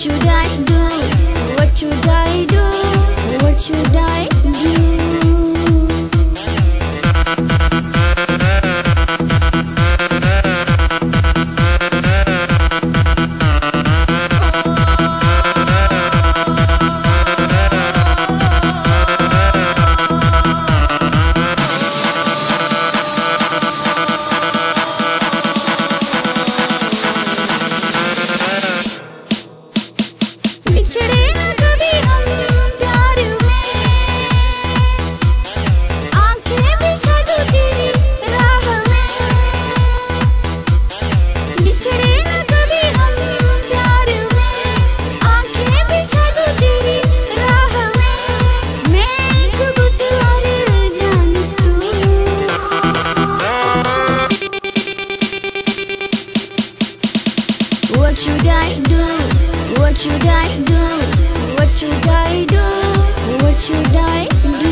should I do? What should I do? What should I do? What should I do? What should I do? What should I do? What should I do?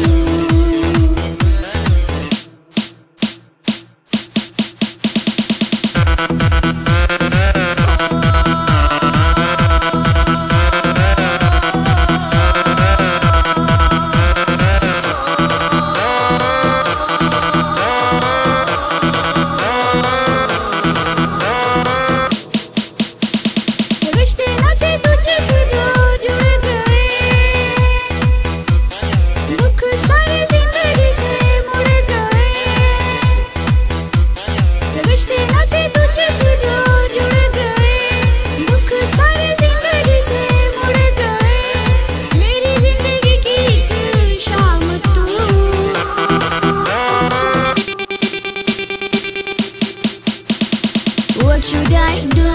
What should I do?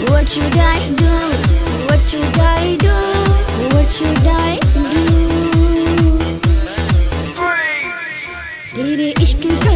What should I do? What should I do? What should I do? तेरे इश्क का